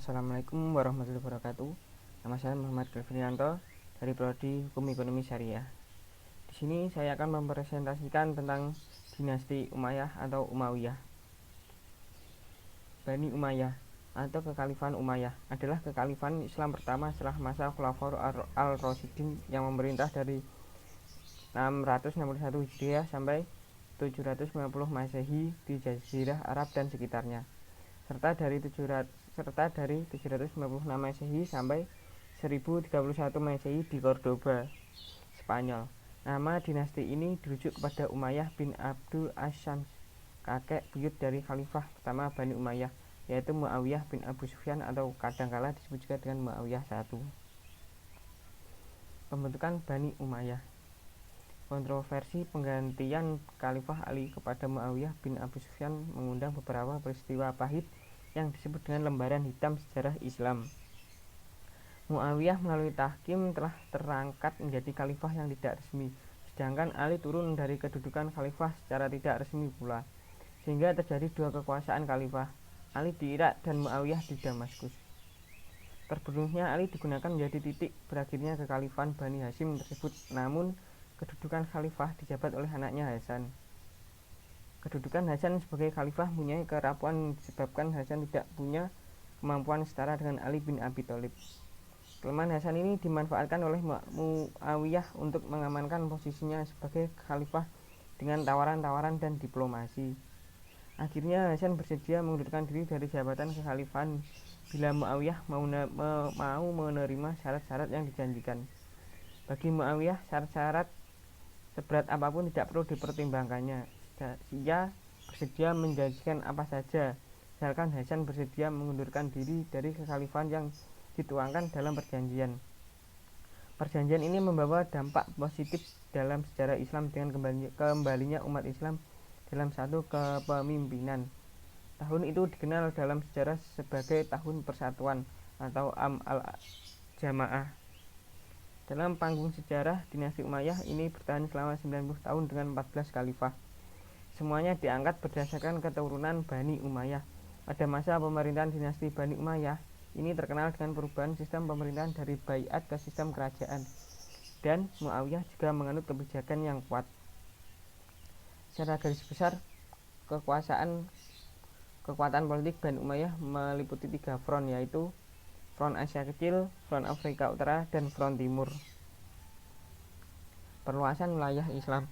Assalamualaikum warahmatullahi wabarakatuh. Nama saya Muhammad Kelvinianto dari Prodi Hukum Ekonomi Syariah. Di sini saya akan mempresentasikan tentang dinasti Umayyah atau Umayyah. Bani Umayyah atau Kekhalifahan Umayyah adalah kekhalifahan Islam pertama setelah masa Khulafaur al-Rasyidin yang memerintah dari 661 Hijriah sampai 750 Masehi di Jazirah Arab dan sekitarnya, serta dari 750 Masehi sampai 1031 Masehi di Cordoba, Spanyol. Nama dinasti ini dirujuk kepada Umayyah bin Abdul Asyams, kakek buyut dari khalifah pertama Bani Umayyah, yaitu Muawiyah bin Abu Sufyan atau kadangkala disebut juga dengan Muawiyah I. Pembentukan Bani Umayyah. Kontroversi penggantian Khalifah Ali kepada Muawiyah bin Abu Sufyan mengundang beberapa peristiwa pahit yang disebut dengan lembaran hitam sejarah Islam. Muawiyah melalui tahkim telah terangkat menjadi khalifah yang tidak resmi, sedangkan Ali turun dari kedudukan khalifah secara tidak resmi pula, sehingga terjadi dua kekuasaan khalifah, Ali di Irak dan Muawiyah di Damaskus. Terbunuhnya Ali digunakan menjadi titik berakhirnya kekhalifahan Bani Hashim tersebut, namun kedudukan khalifah dijabat oleh anaknya Hasan. Kedudukan Hasan sebagai khalifah mempunyai kerapuan disebabkan Hasan tidak punya kemampuan setara dengan Ali bin Abi Thalib. Kelemahan Hasan ini dimanfaatkan oleh Muawiyah untuk mengamankan posisinya sebagai khalifah dengan tawaran-tawaran dan diplomasi. Akhirnya Hasan bersedia mengundurkan diri dari jabatan kekhalifahan bila Muawiyah mau menerima syarat-syarat yang dijanjikan. Bagi Muawiyah, syarat-syarat seberat apapun tidak perlu dipertimbangkannya. Ia bersedia menjanjikan apa saja, misalkan Hasan bersedia mengundurkan diri dari kekhalifahan yang dituangkan dalam perjanjian. Perjanjian ini membawa dampak positif dalam sejarah Islam dengan kembalinya umat Islam dalam satu kepemimpinan. Tahun itu dikenal dalam sejarah sebagai Tahun Persatuan atau Am al-Jamaah. Dalam panggung sejarah, dinasti Umayyah ini bertahan selama 90 tahun dengan 14 khalifah. Semuanya diangkat berdasarkan keturunan Bani Umayyah. Pada masa pemerintahan dinasti Bani Umayyah, ini terkenal dengan perubahan sistem pemerintahan dari baiat ke sistem kerajaan. Dan Muawiyah juga menganut kebijakan yang kuat. Secara garis besar, kekuatan politik Bani Umayyah meliputi 3 front, yaitu Front Asia Kecil, Front Afrika Utara, dan Front Timur. Perluasan wilayah Islam.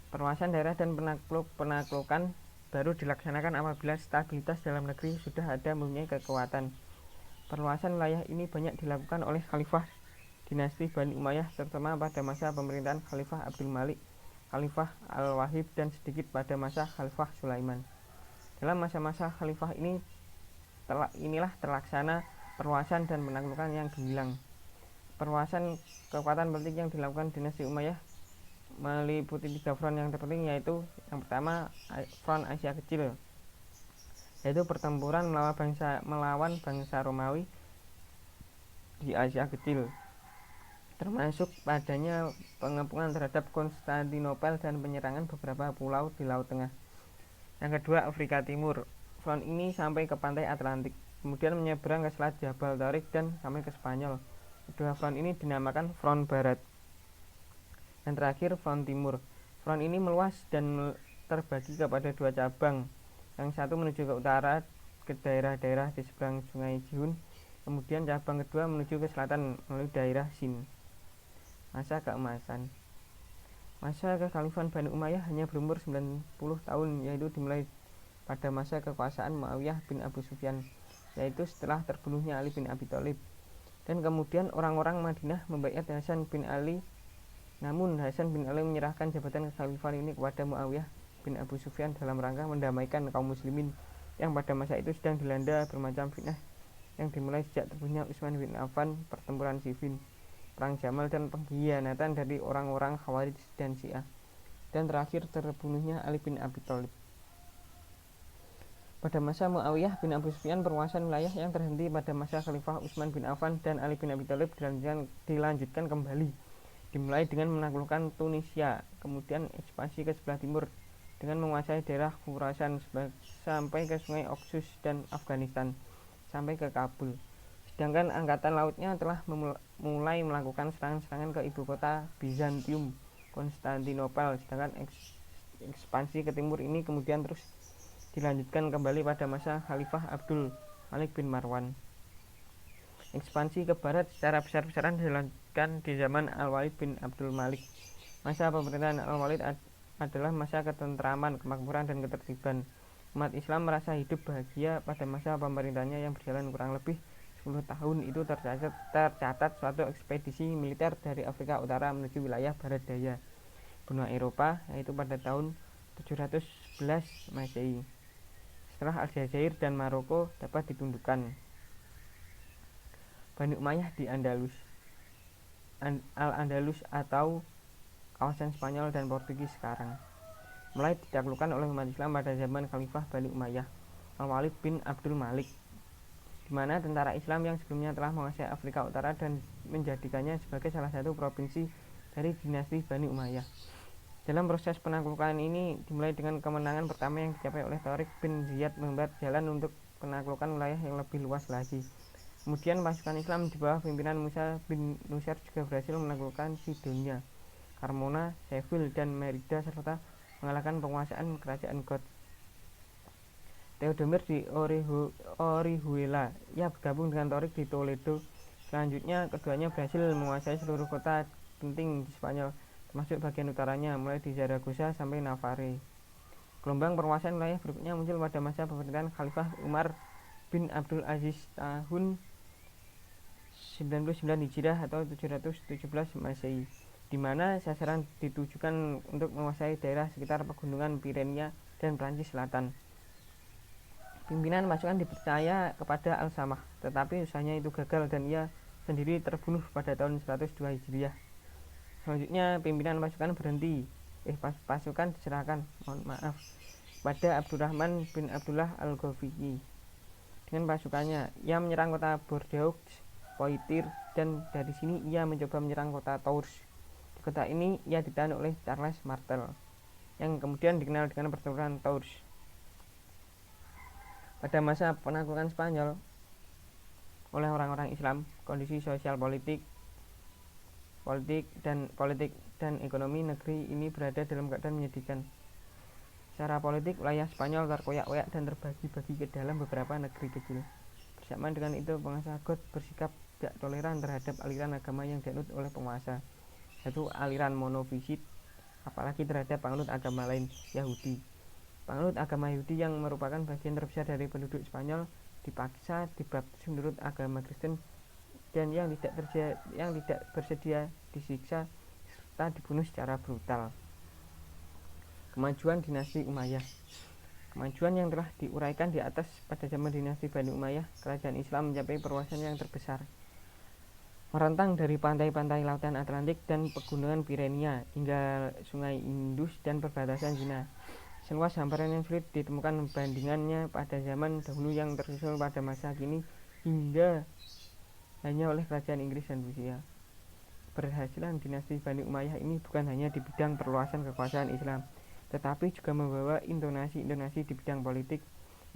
Perluasan daerah dan penaklukan baru dilaksanakan apabila stabilitas dalam negeri sudah ada mempunyai kekuatan. Perluasan wilayah ini banyak dilakukan oleh khalifah dinasti Bani Umayyah, terutama pada masa pemerintahan Khalifah Abdul Malik, Khalifah Al-Wahid, dan sedikit pada masa Khalifah Sulaiman. Dalam masa-masa khalifah inilah terlaksana perluasan dan penaklukan yang gemilang. Perluasan kekuatan politik yang dilakukan dinasti Umayyah meliputi 3 front yang terpenting, yaitu yang pertama Front Asia Kecil, yaitu pertempuran melawan bangsa Romawi di Asia Kecil, termasuk padanya pengepungan terhadap Konstantinopel dan penyerangan beberapa pulau di Laut Tengah. Yang kedua, Afrika Timur. Front ini sampai ke pantai Atlantik, kemudian menyeberang ke Selat Jabal Tariq dan sampai ke Spanyol. Kedua front ini dinamakan Front Barat. Dan terakhir, Front Timur. Front ini meluas dan terbagi kepada 2 cabang. Yang satu menuju ke utara ke daerah-daerah di seberang Sungai Jihun, kemudian cabang kedua menuju ke selatan melalui daerah Sind. Masa keemasan. Masa kekhalifahan Bani Umayyah hanya berumur 90 tahun, yaitu dimulai pada masa kekuasaan Muawiyah bin Abu Sufyan, yaitu setelah terbunuhnya Ali bin Abi Thalib. Dan kemudian orang-orang Madinah membaiat Hasan bin Ali, namun Hasan bin Ali menyerahkan jabatan kekhalifahan ini kepada Muawiyah bin Abu Sufyan dalam rangka mendamaikan kaum muslimin yang pada masa itu sedang dilanda bermacam fitnah yang dimulai sejak terbunuhnya Utsman bin Affan, pertempuran Siffin, perang Jamal, dan pengkhianatan dari orang-orang Khawarij dan Syiah, dan terakhir terbunuhnya Ali bin Abi Thalib. Pada masa Muawiyah bin Abu Sufyan, perluasan wilayah yang terhenti pada masa Khalifah Utsman bin Affan dan Ali bin Abi Thalib dilanjutkan kembali, dimulai dengan menaklukkan Tunisia, kemudian ekspansi ke sebelah timur dengan menguasai daerah Khurasan sampai ke Sungai Oxus dan Afghanistan, sampai ke Kabul. Sedangkan angkatan lautnya telah mulai melakukan serangan-serangan ke ibu kota Bizantium, Konstantinopel. Sedangkan ekspansi ke timur ini kemudian terus dilanjutkan kembali pada masa Khalifah Abdul Malik bin Marwan. Ekspansi ke barat secara besar-besaran dilanjutkan di zaman Al-Walid bin Abdul Malik. Masa pemerintahan Al-Walid adalah masa ketentraman, kemakmuran, dan ketertiban. Umat Islam merasa hidup bahagia pada masa pemerintahannya yang berjalan kurang lebih 10 tahun. Itu tercatat suatu ekspedisi militer dari Afrika Utara menuju wilayah barat daya benua Eropa, yaitu pada tahun 711 Masehi, setelah Aljazair dan Maroko dapat ditundukkan. Bani Umayyah di Andalus. Al-Andalus atau kawasan Spanyol dan Portugis sekarang mulai ditaklukkan oleh umat Islam pada zaman Khalifah Bani Umayyah Al-Walid bin Abdul Malik, di mana tentara Islam yang sebelumnya telah menguasai Afrika Utara dan menjadikannya sebagai salah satu provinsi dari dinasti Bani Umayyah. Dalam proses penaklukan ini dimulai dengan kemenangan pertama yang dicapai oleh Tariq bin Ziyad membuat jalan untuk penaklukan wilayah yang lebih luas lagi. Kemudian pasukan Islam di bawah pimpinan Musa bin Nusair juga berhasil menaklukkan Sidonia, Carmona, Seville, dan Merida serta mengalahkan penguasaan kerajaan Goth. Theodomir di Orihuela, ia bergabung dengan Tariq di Toledo. Selanjutnya keduanya berhasil menguasai seluruh kota penting di Spanyol, termasuk bagian utaranya, mulai di Zaragoza sampai Navarre. Gelombang penguasaan wilayah berikutnya muncul pada masa pemerintahan Khalifah Umar bin Abdul Aziz tahun 99 Hijriah atau 717 Masehi, di mana sasaran ditujukan untuk menguasai daerah sekitar pegunungan Pirenia dan Prancis Selatan. Pimpinan pasukan dipercaya kepada Al-Samah, tetapi usahanya itu gagal dan ia sendiri terbunuh pada tahun 102 Hijriah. Selanjutnya pimpinan pasukan pasukan diserahkan pada Abdurrahman bin Abdullah Al-Ghafiqi dengan pasukannya. Ia menyerang kota Bordeaux, Poitiers, dan dari sini ia mencoba menyerang kota Tours. Di kota ini ia ditahan oleh Charles Martel, yang kemudian dikenal dengan pertempuran Tours. Pada masa penaklukan Spanyol oleh orang-orang Islam, kondisi sosial politik dan ekonomi negeri ini berada dalam keadaan menyedihkan. Secara politik, wilayah Spanyol terkoyak-koyak dan terbagi-bagi ke dalam beberapa negeri kecil. Bersamaan dengan itu, penguasa Goth bersikap tidak toleran terhadap aliran agama yang dianut oleh penguasa, yaitu aliran monofisit, apalagi terhadap penganut agama lain, Yahudi. Penganut agama Yahudi yang merupakan bagian terbesar dari penduduk Spanyol dipaksa dibaptis menurut agama Kristen, dan yang tidak bersedia disiksa serta dibunuh secara brutal. Kemajuan dinasti Umayyah. Kemajuan yang telah diuraikan di atas pada zaman dinasti Bani Umayyah, kerajaan Islam mencapai perluasan yang terbesar, merentang dari pantai-pantai lautan Atlantik dan pegunungan Pirenia hingga sungai Indus dan perbatasan Cina. Seluas hamparan yang sulit ditemukan bandingannya pada zaman dahulu yang tersusul pada masa kini hingga hanya oleh kerajaan Inggris dan Rusia. Keberhasilan dinasti Bani Umayyah ini bukan hanya di bidang perluasan kekuasaan Islam, tetapi juga membawa intonasi di bidang politik,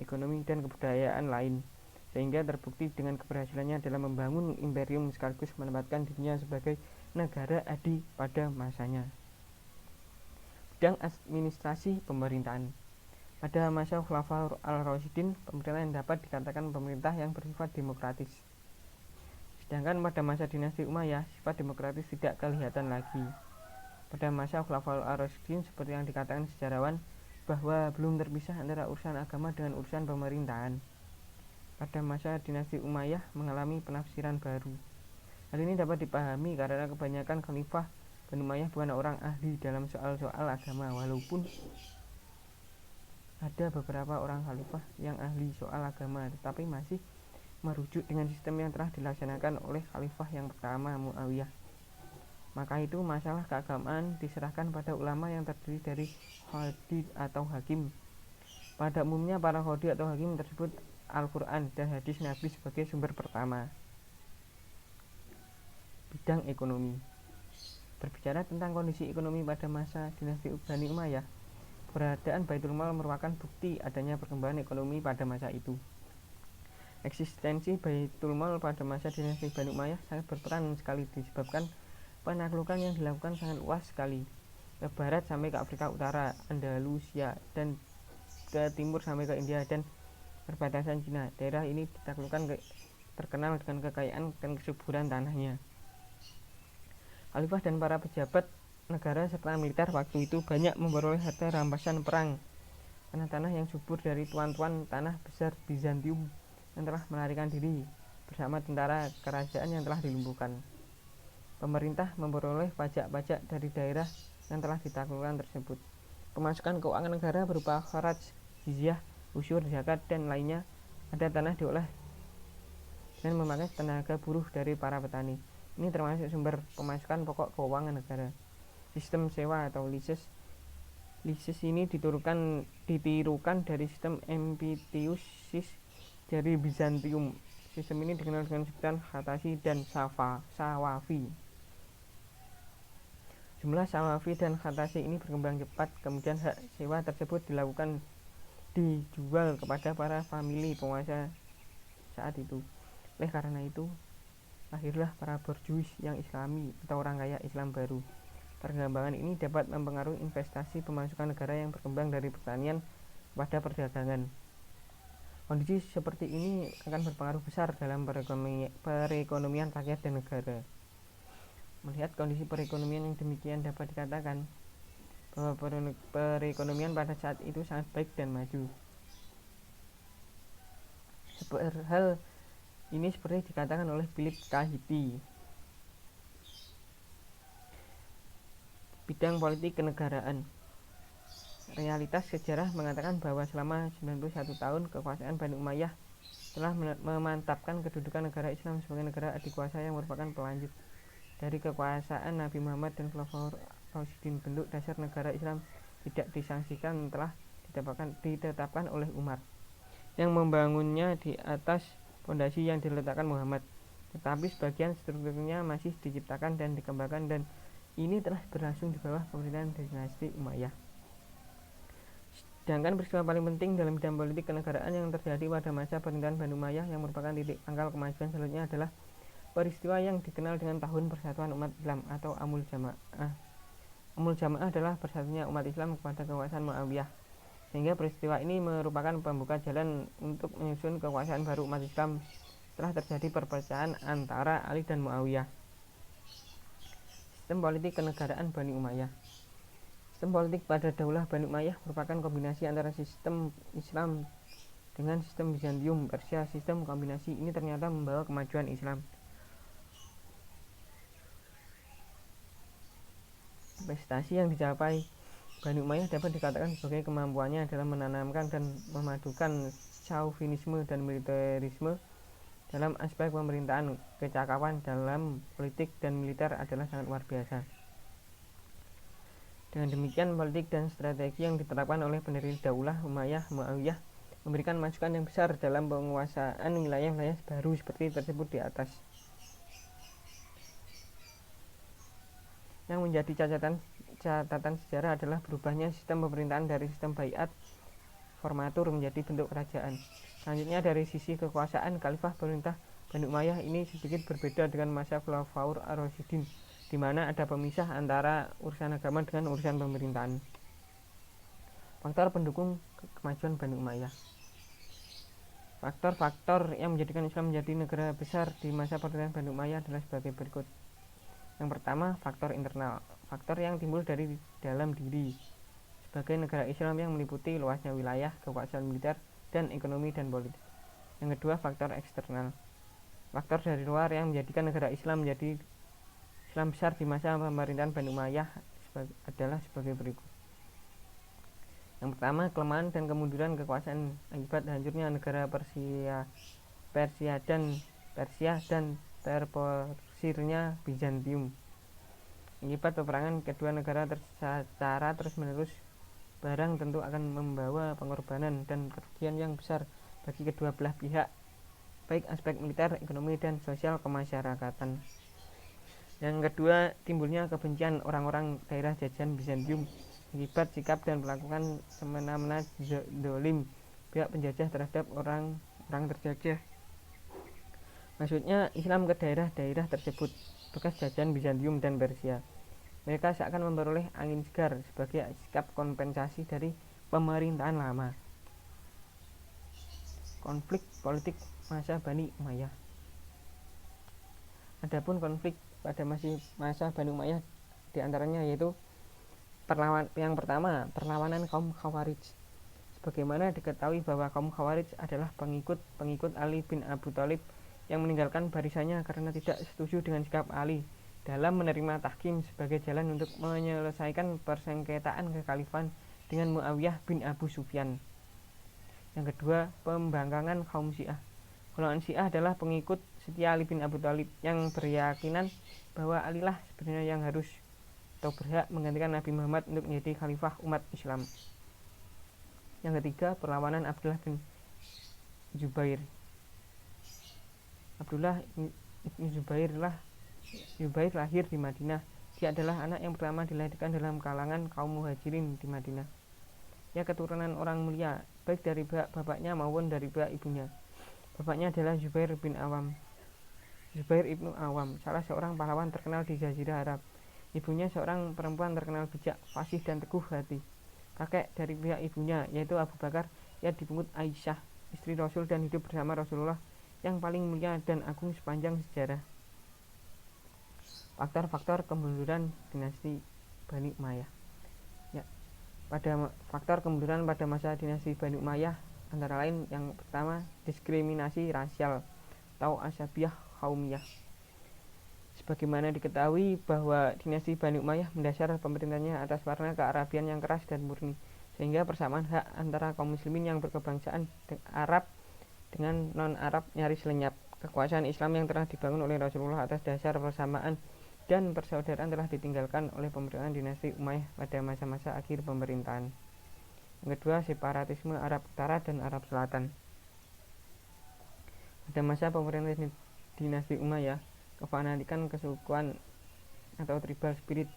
ekonomi, dan kebudayaan lain, sehingga terbukti dengan keberhasilannya dalam membangun imperium sekaligus menempatkan dirinya sebagai negara adi pada masanya. Bidang administrasi pemerintahan. Pada masa Khulafaur al-Rasyidin, pemerintahan dapat dikatakan pemerintah yang bersifat demokratis. Sedangkan pada masa dinasti Umayyah, sifat demokratis tidak kelihatan lagi. Pada masa Khulafaur al-Rasyidin, seperti yang dikatakan sejarawan, bahwa belum terpisah antara urusan agama dengan urusan pemerintahan. Pada masa dinasti Umayyah mengalami penafsiran baru. Hal ini dapat dipahami karena kebanyakan khalifah Bani Umayyah bukan orang ahli dalam soal-soal agama, walaupun ada beberapa orang khalifah yang ahli soal agama, tetapi masih merujuk dengan sistem yang telah dilaksanakan oleh khalifah yang pertama, Muawiyah. Maka itu masalah keagamaan diserahkan pada ulama yang terdiri dari qadhi atau hakim. Pada umumnya para qadhi atau hakim tersebut Al-Quran dan hadis Nabi sebagai sumber pertama. Bidang ekonomi. Berbicara tentang kondisi ekonomi pada masa dinasti Bani Umayyah, keberadaan Baitul Mal merupakan bukti adanya perkembangan ekonomi pada masa itu. Eksistensi Baitul Mal pada masa dinasti Bani Umayyah sangat berperan sekali disebabkan penaklukan yang dilakukan sangat luas sekali, ke barat sampai ke Afrika Utara, Andalusia, dan ke timur sampai ke India dan perbatasan Cina. Daerah ini ditaklukkan terkenal dengan kekayaan dan kesuburan tanahnya. Khalifah dan para pejabat negara serta militer waktu itu banyak memperoleh harta rampasan perang, tanah-tanah yang subur dari tuan-tuan tanah besar Bizantium yang telah melarikan diri bersama tentara kerajaan yang telah dilumpuhkan. Pemerintah memperoleh pajak-pajak dari daerah yang telah ditaklukkan tersebut. Pemasukan keuangan negara berupa kharaj, jizyah, usyur, zakat, dan lainnya. Ada tanah diolah dengan memakai tenaga buruh dari para petani. Ini termasuk sumber pemasukan pokok keuangan negara. Sistem sewa atau leases ini ditirukan dari sistem Empitiusis dari Bizantium. Sistem ini dikenal dengan sebutan Khatasi dan Sawafi. Jumlah Sawafi dan Khatasi ini berkembang cepat, kemudian hak sewa tersebut dijual kepada para famili penguasa saat itu. Oleh karena itu, lahirlah para borjuis yang islami atau orang kaya Islam baru. Perkembangan ini dapat mempengaruhi investasi pemasukan negara yang berkembang dari pertanian kepada perdagangan. Kondisi seperti ini akan berpengaruh besar dalam perekonomian rakyat dan negara. Melihat kondisi perekonomian yang demikian, dapat dikatakan bahwa perekonomian pada saat itu sangat baik dan maju. Hal ini seperti dikatakan oleh Philip Kahiti. Bidang politik kenegaraan. Realitas sejarah mengatakan bahwa selama 91 tahun kekuasaan Bani Umayyah telah memantapkan kedudukan negara Islam sebagai negara adikuasa yang merupakan pelanjut dari kekuasaan Nabi Muhammad dan Khulafaur Rasyidin. Bentuk dasar negara Islam tidak disangsikan telah ditetapkan oleh Umar yang membangunnya di atas fondasi yang diletakkan Muhammad, tetapi sebagian strukturnya masih diciptakan dan dikembangkan, dan ini telah berlangsung di bawah pemerintahan dinasti Umayyah. Sedangkan peristiwa paling penting dalam bidang politik kenegaraan yang terjadi pada masa pemerintahan Bani Umayyah yang merupakan titik pangkal kemajuan selanjutnya adalah peristiwa yang dikenal dengan Tahun Persatuan Umat Islam atau Amul Jamaah. Amul Jamaah adalah bersatunya umat Islam kepada kekuasaan Muawiyah, sehingga peristiwa ini merupakan pembuka jalan untuk menyusun kekuasaan baru umat Islam setelah terjadi perpecahan antara Ali dan Muawiyah. Sistem politik kenegaraan Bani Umayyah. Sistem politik pada Daulah Bani Umayyah merupakan kombinasi antara sistem Islam dengan sistem Bizantium Persia. Sistem kombinasi ini ternyata membawa kemajuan Islam. Prestasi yang dicapai Bani Umayyah dapat dikatakan sebagai kemampuannya dalam menanamkan dan memadukan chauvinisme dan militerisme dalam aspek pemerintahan. Kecakapan dalam politik dan militer adalah sangat luar biasa. Dengan demikian, politik dan strategi yang diterapkan oleh pendiri Daulah Umayyah Muawiyah memberikan masukan yang besar dalam penguasaan wilayah-wilayah baru seperti tersebut di atas. Yang menjadi catatan sejarah adalah berubahnya sistem pemerintahan dari sistem baiat formatur menjadi bentuk kerajaan. Selanjutnya, dari sisi kekuasaan, Khalifah pemerintah Bani Umayyah ini sedikit berbeda dengan masa Khulafaur Ar-Rasyidin, di mana ada pemisah antara urusan agama dengan urusan pemerintahan. Faktor pendukung kemajuan Bani Umayyah. Faktor-faktor yang menjadikan Islam menjadi negara besar di masa pemerintahan Bani Umayyah adalah sebagai berikut. Yang pertama, faktor internal, faktor yang timbul dari dalam diri sebagai negara Islam yang meliputi luasnya wilayah, kekuasaan militer, dan ekonomi dan politik. Yang kedua, faktor eksternal, faktor dari luar yang menjadikan negara Islam menjadi Islam besar di masa pemerintahan Bani Umayyah adalah sebagai berikut. Yang pertama, kelemahan dan kemunduran kekuasaan akibat hancurnya negara Persia dan terporsirnya Bizantium. Akibat peperangan kedua negara secara terus-menerus, barang tentu akan membawa pengorbanan dan kerugian yang besar bagi kedua belah pihak, baik aspek militer, ekonomi, dan sosial kemasyarakatan. Yang kedua, timbulnya kebencian orang-orang daerah jajahan Bizantium akibat sikap dan melakukan semena-mena zalim pihak penjajah terhadap orang terjajah. Maksudnya Islam ke daerah-daerah tersebut bekas jajahan Bizantium dan Persia. Mereka seakan memperoleh angin segar sebagai sikap kompensasi dari pemerintahan lama. Konflik politik masa Bani Umayyah. Adapun konflik pada masa Bani Umayyah diantaranya yaitu yang pertama, perlawanan kaum Khawarij. Sebagaimana diketahui bahwa kaum Khawarij adalah pengikut Ali bin Abi Thalib yang meninggalkan barisannya karena tidak setuju dengan sikap Ali dalam menerima tahkim sebagai jalan untuk menyelesaikan persengketaan kekhalifahan dengan Muawiyah bin Abu Sufyan. Yang kedua, pembangkangan kaum Syiah. Golongan Syiah adalah pengikut setia Ali bin Abi Thalib yang berkeyakinan bahwa Ali lah sebenarnya yang harus atau berhak menggantikan Nabi Muhammad untuk menjadi khalifah umat Islam. Yang ketiga, perlawanan Abdullah bin Zubair. Abdullah bin Zubair lahir di Madinah. Dia adalah anak yang pertama dilahirkan dalam kalangan kaum muhajirin di Madinah. Ia keturunan orang mulia, baik dari pihak bapaknya maupun dari pihak ibunya. Bapaknya adalah Zubair ibnu Awam, salah seorang pahlawan terkenal di Jazirah Arab. Ibunya seorang perempuan terkenal bijak, fasih dan teguh hati. Kakek dari pihak ibunya, yaitu Abu Bakar, ia dipungut Aisyah, istri Rasul dan hidup bersama Rasulullah yang paling mulia dan agung sepanjang sejarah. Faktor-faktor kemunduran dinasti Bani Umayyah. Faktor kemunduran pada masa dinasti Bani Umayyah antara lain yang pertama, diskriminasi rasial atau asabiyah kaumiyah. Sebagaimana diketahui bahwa dinasti Bani Umayyah mendasar pemerintahnya atas warna kearabian yang keras dan murni, sehingga persamaan hak antara kaum muslimin yang berkebangsaan Arab dengan non-Arab nyaris lenyap. Kekuasaan Islam yang telah dibangun oleh Rasulullah atas dasar persamaan dan persaudaraan telah ditinggalkan oleh pemerintahan dinasti Umayyah pada masa-masa akhir pemerintahan. Yang kedua, separatisme Arab Utara dan Arab Selatan. Pada masa pemerintahan dinasti Umayyah, kefanatikan kesukuan atau tribal spirit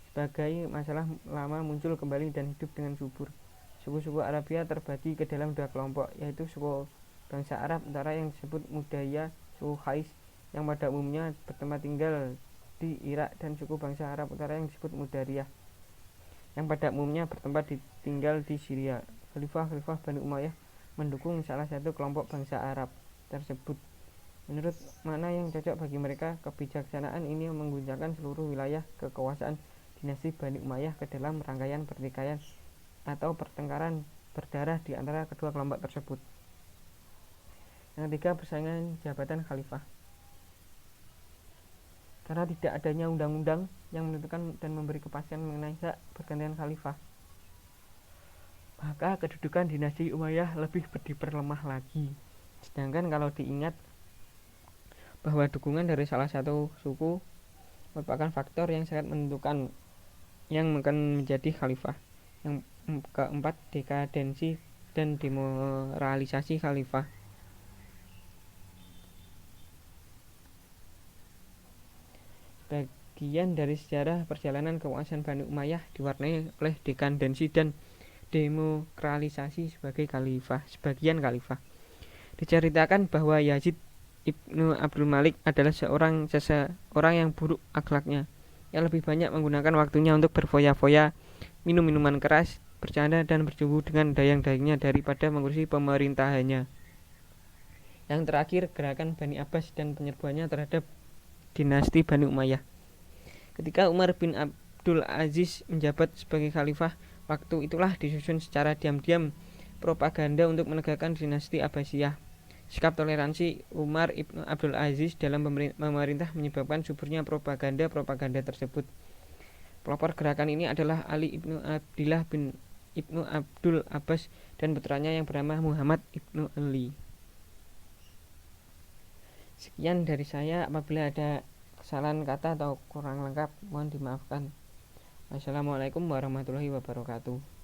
sebagai masalah lama muncul kembali dan hidup dengan subur. Suku-suku Arabia terbagi ke dalam dua kelompok, yaitu suku bangsa Arab Utara yang disebut Mudaya, suku Khais yang pada umumnya bertempat tinggal di Irak, dan suku bangsa Arab Utara yang disebut Mudariyah yang pada umumnya bertempat tinggal di Syria. Khalifah Bani Umayyah mendukung salah satu kelompok bangsa Arab tersebut. Menurut mana yang cocok bagi mereka, kebijaksanaan ini mengguncangkan seluruh wilayah kekuasaan dinasti Bani Umayyah ke dalam rangkaian pertikaian atau pertengkaran berdarah di antara kedua kelompok tersebut. Yang ketiga, persaingan jabatan khalifah. Karena tidak adanya undang-undang yang menentukan dan memberi kepastian mengenai hak pergantian khalifah, maka kedudukan dinasti Umayyah lebih diperlemah lagi. Sedangkan kalau diingat bahwa dukungan dari salah satu suku merupakan faktor yang sangat menentukan yang akan menjadi khalifah. Yang keempat, dekadensi dan demoralisasi khalifah. Bagian dari sejarah perjalanan kekuasaan Bani Umayyah diwarnai oleh dekadensi dan demokralisasi sebagian khalifah. Diceritakan bahwa Yazid Ibnu Abdul Malik adalah seorang yang buruk akhlaknya, yang lebih banyak menggunakan waktunya untuk berfoya-foya, minum minuman keras, bercanda dan berjumpa dengan dayang-dayangnya daripada mengurusi pemerintahannya. Yang terakhir, gerakan Bani Abbas dan penyerbuannya terhadap dinasti Bani Umayyah. Ketika Umar bin Abdul Aziz menjabat sebagai khalifah, waktu itulah disusun secara diam-diam propaganda untuk menegakkan dinasti Abbasiyah. Sikap toleransi Umar ibnu Abdul Aziz dalam pemerintah menyebabkan suburnya propaganda tersebut. Pelopor gerakan ini adalah Ali ibnu Abdillah bin ibnu Abdul Abbas dan putranya yang bernama Muhammad ibnu Ali. Sekian dari saya. Apabila ada kesalahan kata atau kurang lengkap, mohon dimaafkan. Wassalamualaikum warahmatullahi wabarakatuh.